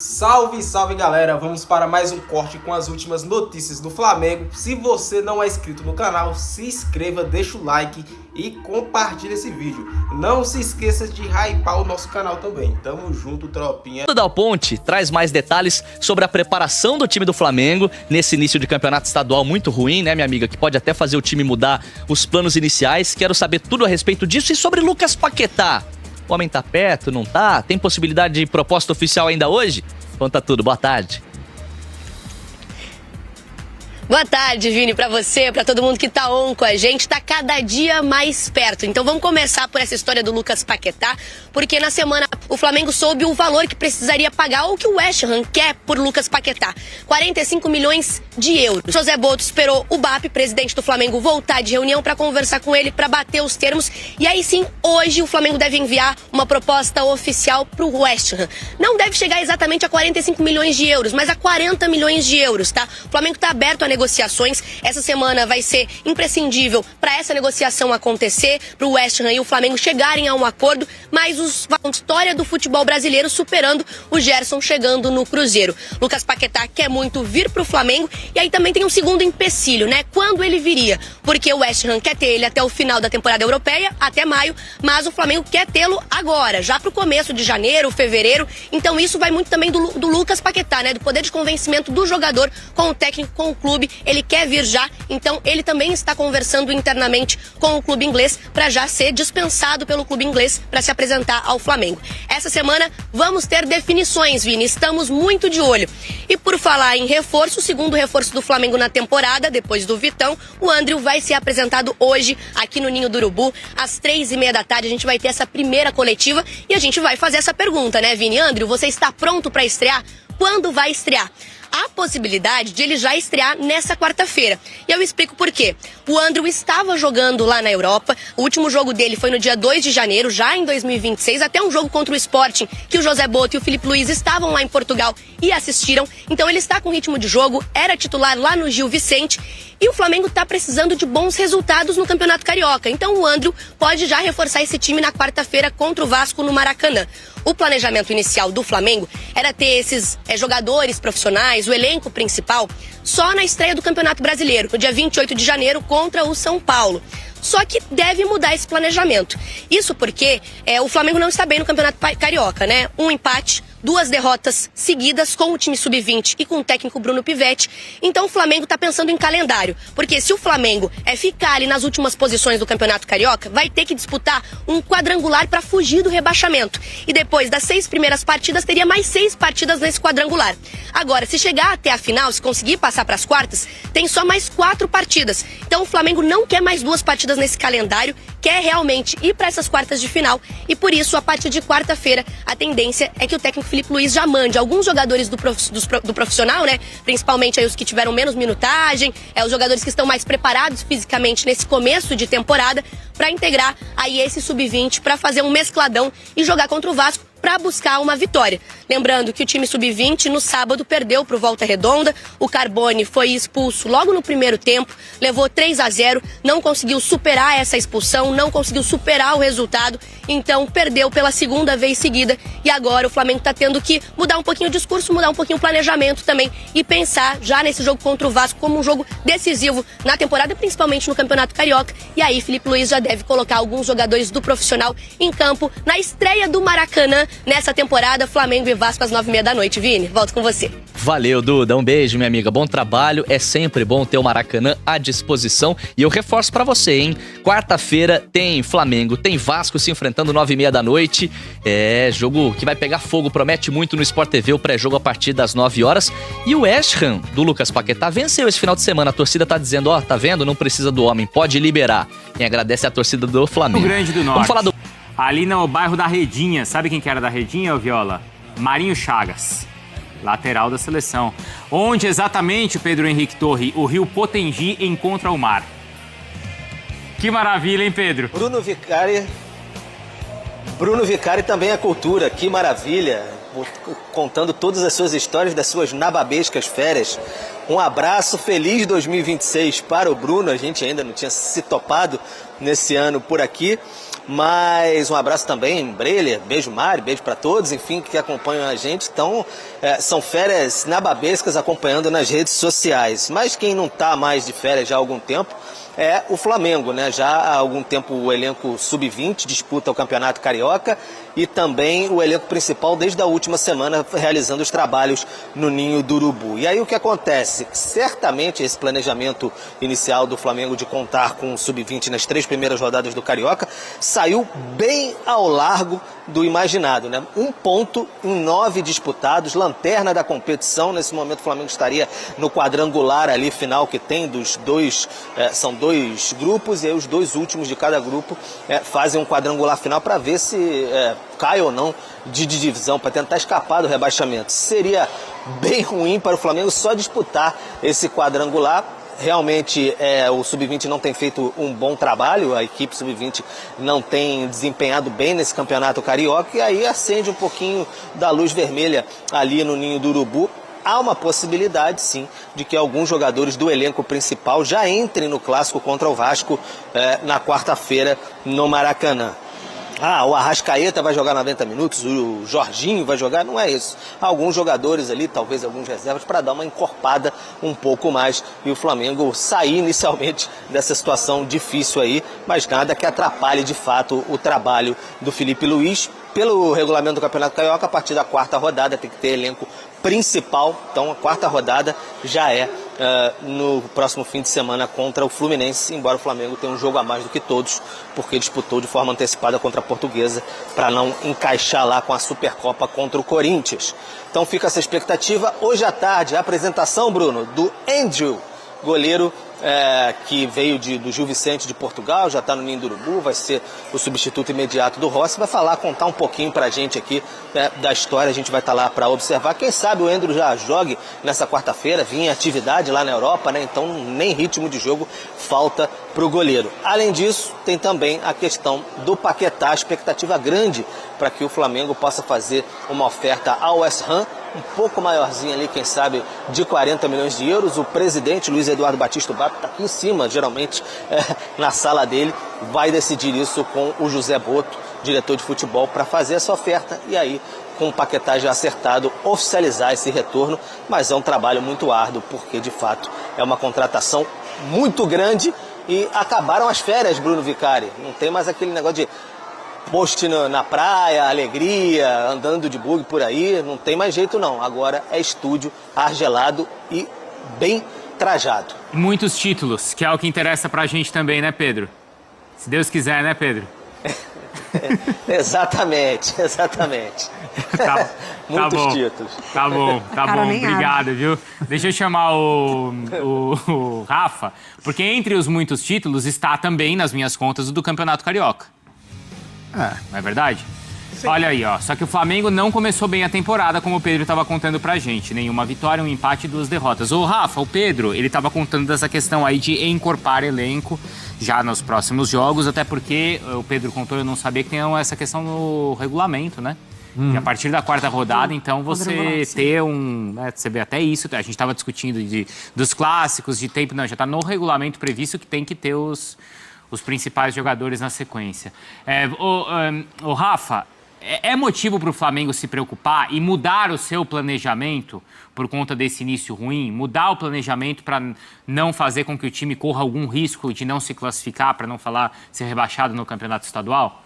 Salve, salve galera, vamos para mais um corte com as últimas notícias do Flamengo. Se você não é inscrito no canal, se inscreva, deixa o like e compartilha esse vídeo. Não se esqueça de hypar o nosso canal também. Tamo junto, tropinha. O Dal Ponte traz mais detalhes sobre a preparação do time do Flamengo nesse início de campeonato estadual muito ruim, né, minha amiga? Que pode até fazer o time mudar os planos iniciais. Quero saber tudo a respeito disso e sobre Lucas Paquetá. O homem tá perto, não tá? Tem possibilidade de proposta oficial ainda hoje? Conta tudo, boa tarde. Boa tarde, Vini, pra você, pra todo mundo que tá on com a gente, tá cada dia mais perto. Então vamos começar por essa história do Lucas Paquetá, porque na semana o Flamengo soube o valor que precisaria pagar ou que o West Ham quer por Lucas Paquetá, 45 milhões de euros. José Boto esperou o BAP, presidente do Flamengo, voltar de reunião pra conversar com ele, pra bater os termos, e aí sim, hoje o Flamengo deve enviar uma proposta oficial pro West Ham. Não deve chegar exatamente a 45 milhões de euros, mas a 40 milhões de euros, tá? O Flamengo tá aberto a negociações. Essa semana vai ser imprescindível para essa negociação acontecer, para o West Ham e o Flamengo chegarem a um acordo, mas a história do futebol brasileiro superando o Gerson chegando no Cruzeiro. Lucas Paquetá quer muito vir para o Flamengo e aí também tem um segundo empecilho, né? Quando ele viria? Porque o West Ham quer ter ele até o final da temporada europeia, até maio, mas o Flamengo quer tê-lo agora, já para o começo de janeiro, fevereiro. Então isso vai muito também do Lucas Paquetá, né? Do poder de convencimento do jogador com o técnico, com o clube. Ele quer vir já, então ele também está conversando internamente com o clube inglês para já ser dispensado pelo clube inglês para se apresentar ao Flamengo. Essa semana vamos ter definições, Vini, estamos muito de olho. E por falar em reforço, o segundo reforço do Flamengo na temporada, depois do Vitão, o Andriu vai ser apresentado hoje aqui no Ninho do Urubu, às 3h30 da tarde. A gente vai ter essa primeira coletiva e a gente vai fazer essa pergunta, né, Vini? Andriu, você está pronto para estrear? Quando vai estrear? Há possibilidade de ele já estrear nessa quarta-feira. E eu explico por quê. O Andriu estava jogando lá na Europa. O último jogo dele foi no dia 2 de janeiro, já em 2026. Até um jogo contra o Sporting, que o José Boto e o Filipe Luiz estavam lá em Portugal e assistiram. Então ele está com ritmo de jogo, era titular lá no Gil Vicente. E o Flamengo está precisando de bons resultados no Campeonato Carioca. Então o Andriu pode já reforçar esse time na quarta-feira contra o Vasco no Maracanã. O planejamento inicial do Flamengo era ter esses jogadores profissionais, o elenco principal, só na estreia do Campeonato Brasileiro, no dia 28 de janeiro, contra o São Paulo. Só que deve mudar esse planejamento. Isso porque o Flamengo não está bem no Campeonato Carioca, né? Um empate, 2 derrotas seguidas com o time sub-20 e com o técnico Bruno Pivetti. Então o Flamengo está pensando em calendário. Porque se o Flamengo ficar ali nas últimas posições do Campeonato Carioca, vai ter que disputar um quadrangular para fugir do rebaixamento. E depois das 6 primeiras partidas, teria mais 6 partidas nesse quadrangular. Agora, se chegar até a final, se conseguir passar para as quartas, tem só mais 4 partidas. Então o Flamengo não quer mais 2 partidas nesse calendário, quer realmente ir para essas quartas de final. E por isso, a partir de quarta-feira, a tendência é que o técnico Filipe Luiz já mande alguns jogadores do profissional, né? Principalmente aí os que tiveram menos minutagem, os jogadores que estão mais preparados fisicamente nesse começo de temporada, para integrar aí esse sub-20, para fazer um mescladão e jogar contra o Vasco, para buscar uma vitória. Lembrando que o time sub-20 no sábado perdeu para o Volta Redonda, o Carbone foi expulso logo no primeiro tempo, levou 3-0, não conseguiu superar essa expulsão, não conseguiu superar o resultado, então perdeu pela segunda vez seguida e agora o Flamengo está tendo que mudar um pouquinho o discurso, mudar um pouquinho o planejamento também e pensar já nesse jogo contra o Vasco como um jogo decisivo na temporada, principalmente no Campeonato Carioca. E aí Filipe Luiz já deve colocar alguns jogadores do profissional em campo na estreia do Maracanã nessa temporada, Flamengo e Vasco às 9h30 da noite. Vini, volto com você. Valeu, Duda. Um beijo, minha amiga. Bom trabalho. É sempre bom ter o Maracanã à disposição. E eu reforço pra você, hein? Quarta-feira tem Flamengo, tem Vasco se enfrentando 9h30 da noite. É jogo que vai pegar fogo, promete muito no Sport TV, o pré-jogo a partir das 9 horas. E o West Ham, do Lucas Paquetá, venceu esse final de semana. A torcida tá dizendo, tá vendo? Não precisa do homem, pode liberar. Quem agradece é a torcida do Flamengo. Rio Grande do Norte. Vamos falar do... Ali no bairro da Redinha, sabe quem que era da Redinha, ô Viola? Marinho Chagas, lateral da seleção. Onde exatamente, Pedro Henrique Torre, o rio Potengi encontra o mar. Que maravilha, hein, Pedro? Bruno Vicari também é cultura, que maravilha. Contando todas as suas histórias das suas nababescas férias. Um abraço, feliz 2026 para o Bruno, a gente ainda não tinha se topado nesse ano por aqui. Mas um abraço também, Breler, beijo Mari, beijo para todos, enfim, que acompanham a gente. Então, são férias nababescas acompanhando nas redes sociais. Mas quem não está mais de férias já há algum tempo é o Flamengo, né? Já há algum tempo o elenco sub-20 disputa o Campeonato Carioca e também o elenco principal desde a última semana realizando os trabalhos no Ninho do Urubu. E aí o que acontece? Certamente esse planejamento inicial do Flamengo de contar com o sub-20 nas 3 primeiras rodadas do Carioca saiu bem ao largo do imaginado, né? 1 ponto em 9 disputados, lanterna da competição. Nesse momento o Flamengo estaria no quadrangular ali final que tem dos dois, são 2 grupos, e aí os 2 últimos de cada grupo fazem um quadrangular final para ver se cai ou não de divisão, para tentar escapar do rebaixamento. Seria bem ruim para o Flamengo só disputar esse quadrangular. Realmente o Sub-20 não tem feito um bom trabalho, a equipe Sub-20 não tem desempenhado bem nesse campeonato carioca, e aí acende um pouquinho da luz vermelha ali no Ninho do Urubu. Há uma possibilidade, sim, de que alguns jogadores do elenco principal já entrem no clássico contra o Vasco na quarta-feira no Maracanã. O Arrascaeta vai jogar 90 minutos, o Jorginho vai jogar, não é isso. Há alguns jogadores ali, talvez alguns reservas, para dar uma encorpada um pouco mais e o Flamengo sair inicialmente dessa situação difícil aí, mas nada que atrapalhe de fato o trabalho do Felipe Luiz. Pelo regulamento do Campeonato Carioca, a partir da 4ª rodada tem que ter elenco principal, então a 4ª rodada já no próximo fim de semana contra o Fluminense, embora o Flamengo tenha um jogo a mais do que todos, porque disputou de forma antecipada contra a Portuguesa para não encaixar lá com a Supercopa contra o Corinthians. Então fica essa expectativa. Hoje à tarde, a apresentação, Bruno, do Andrew, goleiro que veio do Gil Vicente de Portugal, já está no Ninho do Urubu, vai ser o substituto imediato do Rossi, vai contar um pouquinho para a gente aqui da história. A gente vai estar lá para observar. Quem sabe o Andrew já jogue nessa quarta-feira, vinha em atividade lá na Europa, né? Então nem ritmo de jogo falta para o goleiro. Além disso, tem também a questão do Paquetá, expectativa grande para que o Flamengo possa fazer uma oferta ao West Ham, um pouco maiorzinho ali, quem sabe, de 40 milhões de euros. O presidente, Luiz Eduardo Batista Bato, está aqui em cima, geralmente, na sala dele, vai decidir isso com o José Boto, diretor de futebol, para fazer essa oferta e aí, com o Paquetá já acertado, oficializar esse retorno. Mas é um trabalho muito árduo, porque, de fato, é uma contratação muito grande e acabaram as férias, Bruno Vicari. Não tem mais aquele negócio de post na praia, alegria, andando de bug por aí, não tem mais jeito não. Agora é estúdio argelado e bem trajado. Muitos títulos, que é o que interessa pra gente também, né, Pedro? Se Deus quiser, né, Pedro? Exatamente. Muitos bom. títulos. Tá bom, obrigado, viu? Deixa eu chamar o Rafa, porque entre os muitos títulos está também, nas minhas contas, o do Campeonato Carioca. Não é verdade? Sim. Olha aí, ó. Só que o Flamengo não começou bem a temporada, como o Pedro estava contando pra gente. Nenhuma vitória, um empate e 2 derrotas. O Rafa, o Pedro, ele estava contando dessa questão aí de encorpar elenco já nos próximos jogos, até porque o Pedro contou, eu não sabia que tem essa questão no regulamento, né? E a partir da 4ª rodada, então, você ter você vê até isso, a gente estava discutindo dos clássicos, de tempo, não, já está no regulamento previsto que tem que ter os principais jogadores na sequência. O Rafa, é motivo para o Flamengo se preocupar e mudar o seu planejamento por conta desse início ruim? Mudar o planejamento para não fazer com que o time corra algum risco de não se classificar, para não falar ser rebaixado no campeonato estadual?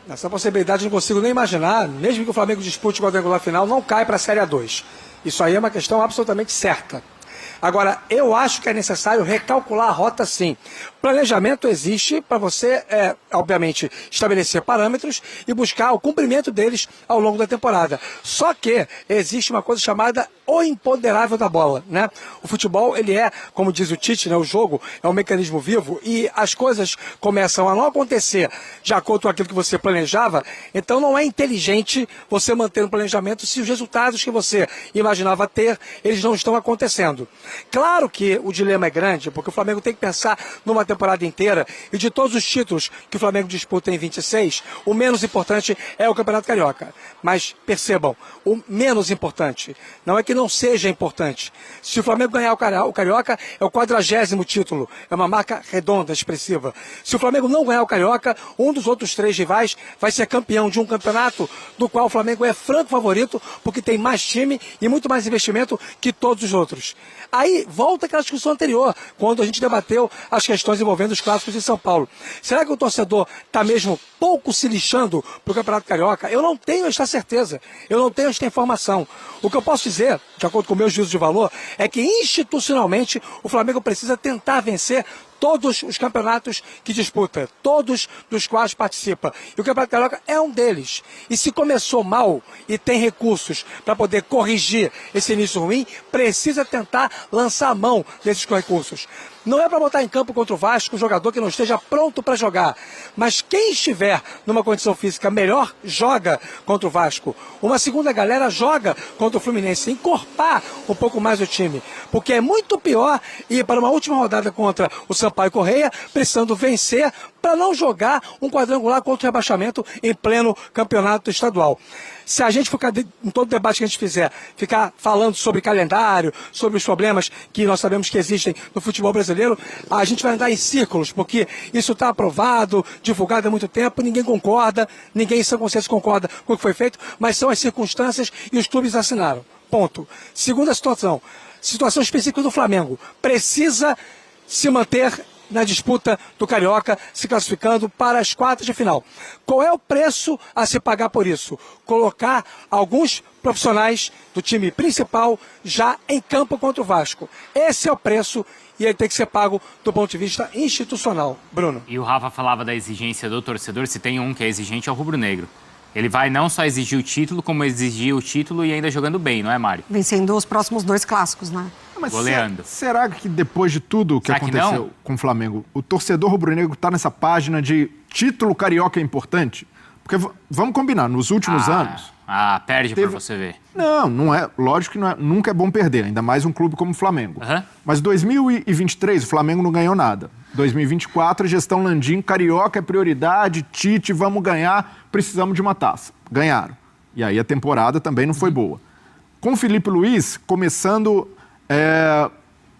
Essa possibilidade eu não consigo nem imaginar. Mesmo que o Flamengo dispute o quadrangular final, não cai para a Série A2. Isso aí é uma questão absolutamente certa. Agora, eu acho que é necessário recalcular a rota, sim. Planejamento existe para você, obviamente, estabelecer parâmetros e buscar o cumprimento deles ao longo da temporada. Só que existe uma coisa chamada o imponderável da bola, né? O futebol, ele é, como diz o Tite, né, o jogo é um mecanismo vivo e as coisas começam a não acontecer de acordo com aquilo que você planejava. Então não é inteligente você manter um planejamento se os resultados que você imaginava ter, eles não estão acontecendo. Claro que o dilema é grande, porque o Flamengo tem que pensar numa temporada inteira, e de todos os títulos que o Flamengo disputa em 26, o menos importante é o Campeonato Carioca. Mas percebam, o menos importante não é que não seja importante. Se o Flamengo ganhar o Carioca, é o 40º título, é uma marca redonda, expressiva. Se o Flamengo não ganhar o Carioca, um dos outros 3 rivais vai ser campeão de um campeonato do qual o Flamengo é franco favorito, porque tem mais time e muito mais investimento que todos os outros. Aí volta aquela discussão anterior, quando a gente debateu as questões envolvendo os clássicos de São Paulo. Será que o torcedor está mesmo pouco se lixando para o Campeonato Carioca? Eu não tenho esta certeza, eu não tenho esta informação. O que eu posso dizer, de acordo com o meu juízo de valor, é que institucionalmente o Flamengo precisa tentar vencer todos os campeonatos que disputa, todos dos quais participa. E o Campeonato Carioca é um deles. E se começou mal e tem recursos para poder corrigir esse início ruim, precisa tentar lançar a mão desses recursos. Não é para botar em campo contra o Vasco um jogador que não esteja pronto para jogar. Mas quem estiver numa condição física melhor, joga contra o Vasco. Uma segunda galera joga contra o Fluminense. Encorpar um pouco mais o time. Porque é muito pior ir para uma última rodada contra o Sampaio Corrêa, precisando vencer para não jogar um quadrangular contra o rebaixamento em pleno campeonato estadual. Se a gente ficar, em todo debate que a gente fizer, ficar falando sobre calendário, sobre os problemas que nós sabemos que existem no futebol brasileiro, a gente vai andar em círculos, porque isso está aprovado, divulgado há muito tempo, ninguém concorda, ninguém em sã consciência concorda com o que foi feito, mas são as circunstâncias e os clubes assinaram. Ponto. Segunda situação específica do Flamengo. Precisa se manter na disputa do Carioca, se classificando para as quartas de final. Qual é o preço a se pagar por isso? Colocar alguns profissionais do time principal já em campo contra o Vasco. Esse é o preço e ele tem que ser pago do ponto de vista institucional. Bruno. E o Rafa falava da exigência do torcedor. Se tem um que é exigente, é o rubro-negro. Ele vai não só exigir o título, como exigir o título e ainda jogando bem, não é, Mário? Vencendo os próximos 2 clássicos, né? Mas goleando. Será que depois de tudo que aconteceu com o Flamengo, o torcedor rubro-negro está nessa página de título carioca é importante? Porque vamos combinar, nos últimos anos... Perde pra você ver. Não é. Lógico que nunca é bom perder, ainda mais um clube como o Flamengo. Mas 2023 o Flamengo não ganhou nada. 2024, gestão Landim, carioca é prioridade, Tite, vamos ganhar, precisamos de uma taça. Ganharam. E aí a temporada também não foi boa. Com o Felipe Luiz, começando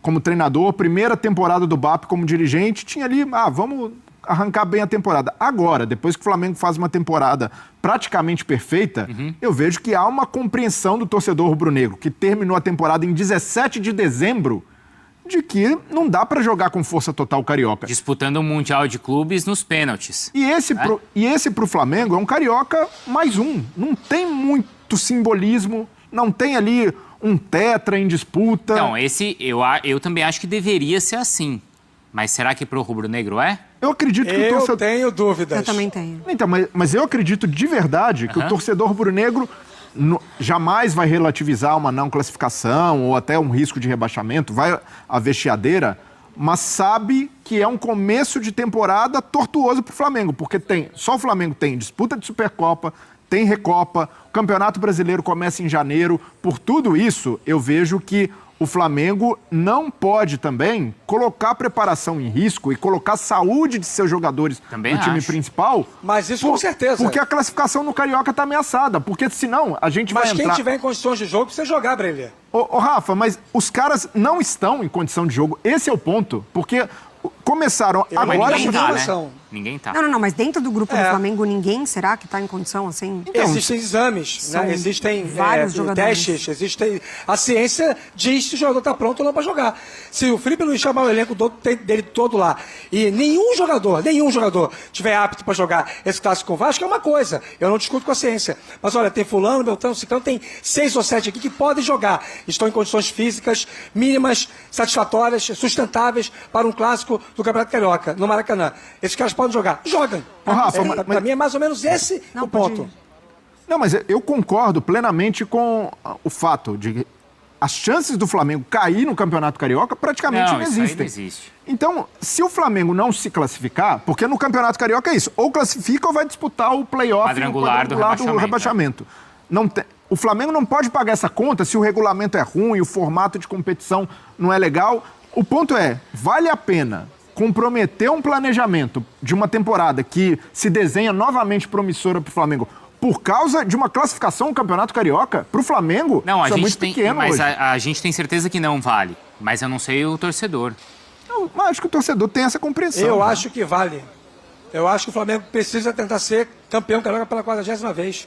como treinador, primeira temporada do BAP como dirigente, tinha ali, vamos arrancar bem a temporada. Agora, depois que o Flamengo faz uma temporada praticamente perfeita, eu vejo que há uma compreensão do torcedor rubro-negro, que terminou a temporada em 17 de dezembro, de que não dá para jogar com força total carioca. Disputando o Mundial de Clubes nos pênaltis. E esse pro Flamengo é um carioca mais um. Não tem muito simbolismo, não tem ali um tetra em disputa. Então, esse eu também acho que deveria ser assim. Mas será que pro rubro-negro é? Eu acredito que o torcedor... Eu tenho dúvidas. Eu também tenho. Então, mas eu acredito de verdade que o torcedor rubro-negro jamais vai relativizar uma não classificação ou até um risco de rebaixamento, vai haver chiadeira, mas sabe que é um começo de temporada tortuoso pro Flamengo, porque só o Flamengo tem disputa de Supercopa, tem Recopa, o Campeonato Brasileiro começa em janeiro. Por tudo isso, eu vejo que o Flamengo não pode também colocar a preparação em risco e colocar a saúde de seus jogadores no time principal. Mas isso com certeza. Porque a classificação no Carioca está ameaçada. Porque senão a gente vai entrar... Mas quem tiver em condições de jogo precisa jogar, Brelê. Ô, Rafa, mas os caras não estão em condição de jogo. Esse é o ponto. Porque começaram agora... Ninguém tá. Não, mas dentro do grupo do Flamengo, ninguém será que tá em condição assim? Então, existem exames, né? Existem vários testes, a ciência diz se o jogador tá pronto ou não para jogar. Se o Felipe Luiz chamar o elenco dele todo lá e nenhum jogador tiver apto para jogar esse clássico com o Vasco, é uma coisa. Eu não discuto com a ciência. Mas olha, tem fulano, Beltrano, Ciclano, tem 6 ou 7 aqui que podem jogar. Estão em condições físicas mínimas, satisfatórias, sustentáveis para um clássico do Campeonato Carioca, no Maracanã. Esses caras podem jogar. Jogam. Para mim é mais ou menos esse o ponto. Não, mas eu concordo plenamente com o fato de que as chances do Flamengo cair no Campeonato Carioca praticamente não existem. Isso aí não existe. Então, se o Flamengo não se classificar, porque no Campeonato Carioca é isso, ou classifica ou vai disputar o play-off quadrangular do rebaixamento. Não O Flamengo não pode pagar essa conta se o regulamento é ruim, o formato de competição não é legal. O ponto é, vale a pena comprometer um planejamento de uma temporada que se desenha novamente promissora para o Flamengo por causa de uma classificação no Campeonato Carioca? Para o Flamengo, não, isso é muito pequeno mas hoje. A gente tem certeza que não vale, mas eu não sei o torcedor. Mas acho que o torcedor tem essa compreensão. Eu acho que vale. Eu acho que o Flamengo precisa tentar ser campeão carioca pela 40ª vez.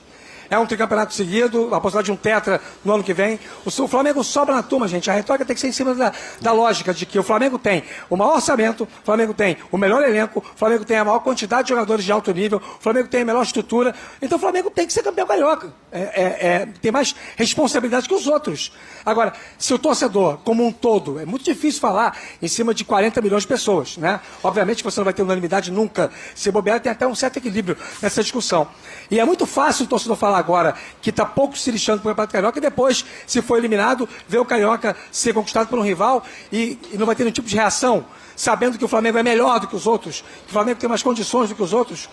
É um tricampeonato seguido, a possibilidade de um tetra no ano que vem. O Flamengo sobra na turma, gente. A retórica tem que ser em cima da lógica de que o Flamengo tem o maior orçamento, o Flamengo tem o melhor elenco, o Flamengo tem a maior quantidade de jogadores de alto nível, o Flamengo tem a melhor estrutura. Então o Flamengo tem que ser campeão carioca. Tem mais responsabilidade que os outros. Agora, se o torcedor, como um todo, é muito difícil falar em cima de 40 milhões de pessoas, né? Obviamente que você não vai ter unanimidade nunca. Se bobear, tem até um certo equilíbrio nessa discussão. E é muito fácil o torcedor falar agora que está pouco se lixando para o Campeonato Carioca e depois, se for eliminado, ver o Carioca ser conquistado por um rival e não vai ter nenhum tipo de reação, sabendo que o Flamengo é melhor do que os outros, que o Flamengo tem mais condições do que os outros.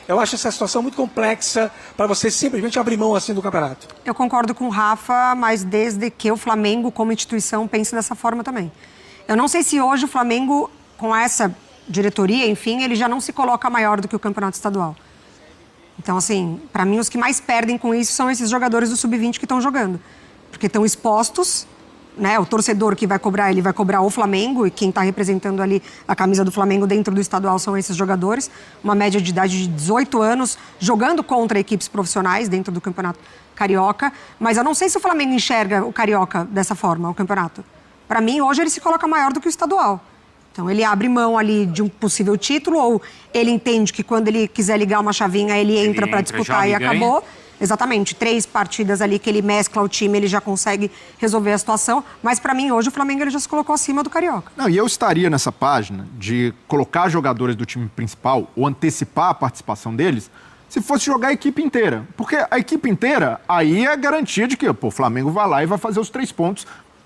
Eu acho essa situação muito complexa para você simplesmente abrir mão assim do campeonato. Eu concordo com o Rafa, mas desde que o Flamengo, como instituição, pense dessa forma também. Eu não sei se hoje o Flamengo, com essa diretoria, enfim, ele já não se coloca maior do que o Campeonato Estadual. Então, assim, para mim, os que mais perdem com isso são esses jogadores do Sub-20 que estão jogando. Porque estão expostos, né? O torcedor que vai cobrar, ele vai cobrar o Flamengo, e quem está representando ali a camisa do Flamengo dentro do estadual são esses jogadores. Uma média de idade de 18 anos, jogando contra equipes profissionais dentro do Campeonato Carioca. Mas eu não sei se o Flamengo enxerga o Carioca dessa forma, o campeonato. Para mim, hoje, ele se coloca maior do que o estadual. Então, ele abre mão ali de um possível título, ou ele entende que quando ele quiser ligar uma chavinha, ele entra para disputar e acabou. Exatamente, 3 partidas ali que ele mescla o time, ele já consegue resolver a situação. Mas, para mim, hoje, o Flamengo ele já se colocou acima do Carioca. Não, e eu estaria nessa página de colocar jogadores do time principal ou antecipar a participação deles se fosse jogar a equipe inteira. Porque a equipe inteira, aí é garantia de que o Flamengo vai lá e vai fazer os 3 pontos,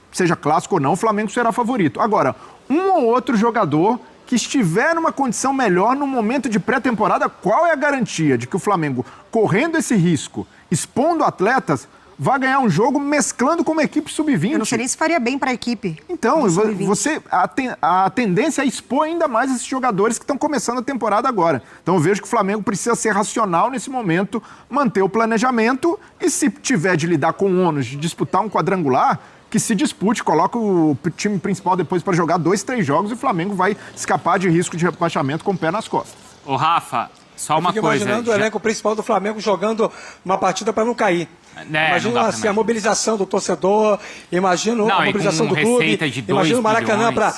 seja clássico ou não, o Flamengo será favorito. Agora, um ou outro jogador que estiver numa condição melhor no momento de pré-temporada, qual é a garantia de que o Flamengo, correndo esse risco, expondo atletas, vai ganhar um jogo mesclando com uma equipe sub-20? Eu não sei nem se faria bem para a equipe. Então, a tendência é expor ainda mais esses jogadores que estão começando a temporada agora. Então, eu vejo que o Flamengo precisa ser racional nesse momento, manter o planejamento e, se tiver de lidar com o ônus de disputar um quadrangular, que se dispute, coloca o time principal depois para jogar 2, 3 jogos e o Flamengo vai escapar de risco de rebaixamento com o pé nas costas. Ô, Rafa, só uma coisa. Imaginando o elenco principal do Flamengo jogando uma partida para não cair. Imagina assim, a mobilização do torcedor, imagina a mobilização do clube, imagina o Maracanã para...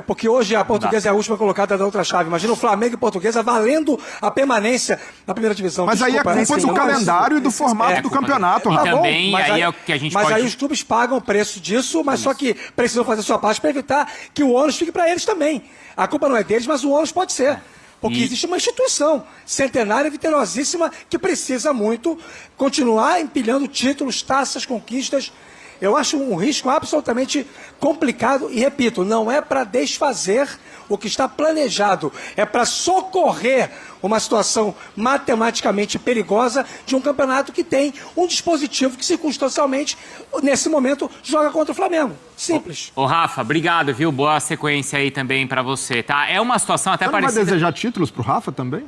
porque hoje a Portuguesa é a última colocada da outra chave. Imagina o Flamengo e Portuguesa valendo a permanência na primeira divisão. Mas aí é culpa do calendário e do formato do campeonato, Rafa. Tá também, bom, aí é o que a gente mas pode... aí os clubes pagam o preço disso, mas só que precisam fazer sua parte para evitar que o ônus fique para eles também. A culpa não é deles, mas o ônus pode ser. Porque existe uma instituição centenária, vitoriosíssima, que precisa muito continuar empilhando títulos, taças, conquistas. Eu acho um risco absolutamente complicado e, repito, não é para desfazer o que está planejado, é para socorrer uma situação matematicamente perigosa de um campeonato que tem um dispositivo que, circunstancialmente, nesse momento, joga contra o Flamengo. Simples. Ô, Rafa, obrigado, viu? Boa sequência aí também para você, tá? É uma situação até parecida... Você não vai desejar títulos pro Rafa também?